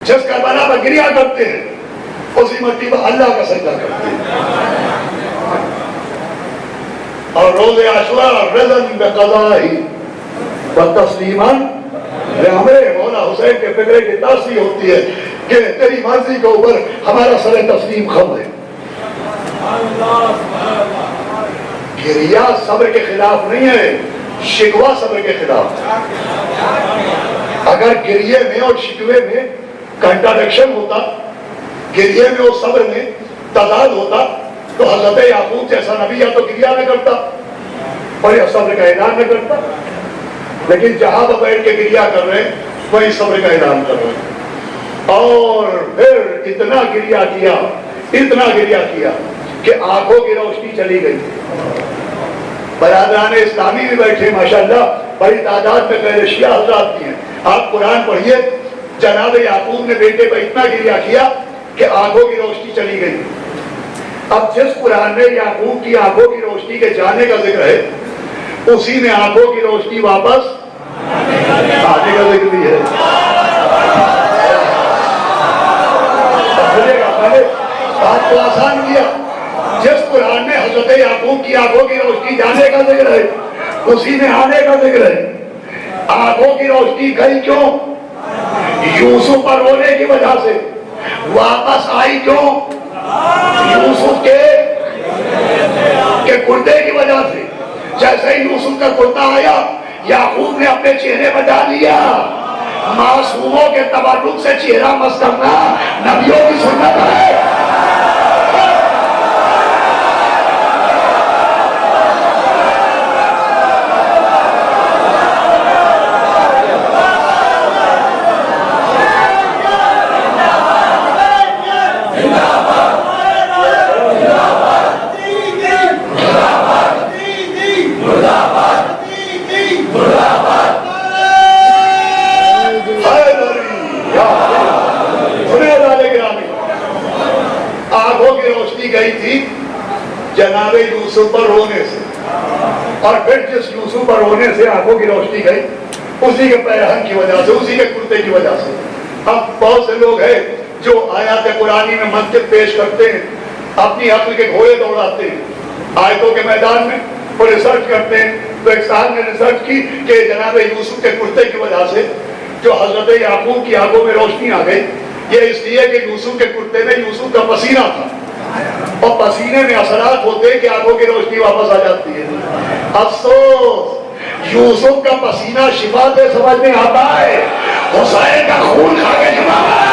جس کربلا پر گریا کرتے ہیں اسی مٹی پر اللہ کا سجدہ کرتے ہیں. اور روز عاشورہ رضن بقضاء و تسلیما ہمیں مولا حسین کے فکرے کی تاثیر ہوتی ہے کہ تیری مرضی کے اوپر ہمارا سر تسلیم خم ہے. گریا صبر کے خلاف نہیں ہے، شکوہ صبر کے خلاف. اگر گریے میں اور شکوے میں کنٹراڈکشن ہوتا، گریے میں اور صبر میں تضاد ہوتا، تو حضرت یعقوب جیسا نبی یا تو گریا نہ کرتا اور یا صبر کا اعلان نہ کرتا. لیکن جہاں وہ بیٹھ کے گریا کر رہے ہیں وہی صبر کا اعلان کر رہے ہیں. اور پھر اتنا گریا کیا کہ آنکھوں کی روشنی چلی گئی. برادران اسلامی بھی بیٹھے ماشاءاللہ، بڑی تعداد میں غیر شیعہ حضرات بھی ہیں. آپ قرآن پڑھیے، جناب یعقوب نے بیٹے پر اتنا گریا کیا کہ آنکھوں کی روشنی چلی گئی. اب جس قرآن میں یعقوب کی آنکھوں کی روشنی کے جانے کا ذکر ہے، اسی میں آنکھوں کی روشنی واپس آنے کا ذکر بھی ہے. میں نے بات کو آسان کیا. جس قرآن میں حضرت یعقوب کی آنکھوں کی روشنی جانے کا ذکر ہے، اسی میں آنے کا ذکر ہے. آنکھوں کی روشنی گئی کیوں؟ یوسف پر رونے کی وجہ سے. واپس آئی کیوں؟ یوسف کے گردے کی وجہ سے. جیسے ہی یوسف کا گردہ آیا، یعقوب نے اپنے چہرے پر ڈال لیا. معصوموں کے تبرک سے چہرہ مس کرنا نبیوں کی سنت ہے. گئی تھی جناب یوسف پر رونے سے، اور پھر جس یوسف پر رونے سے آنکھوں کی روشنی گئی، اسی کے پیرہن کی وجہ سے، اسی کے کرتے کی وجہ سے. اب بہت سے لوگ ہیں جو آیات قرآنی میں منطق پیش کرتے ہیں، اپنی عقل کے گھوڑے دوڑاتے ہیں آیتوں کے میدان میں، وہ ریسرچ کرتے ہیں. تو ایک صاحب نے ریسرچ کی کہ جناب یوسف کے کرتے کی وجہ سے جو حضرت یعقوب کی آنکھوں میں روشنی آ گئی، یہ اس لیے کہ یوسف کے کرتے میں یوسف کا پسینہ تھا، اور پسینے میں اثرات ہوتے ہیں کہ آنکھوں کی روشنی واپس آ جاتی ہے. افسوس یوسف کا پسینہ شفا دے سمجھ میں آتا ہے، حسین کا خون کھا کے شفا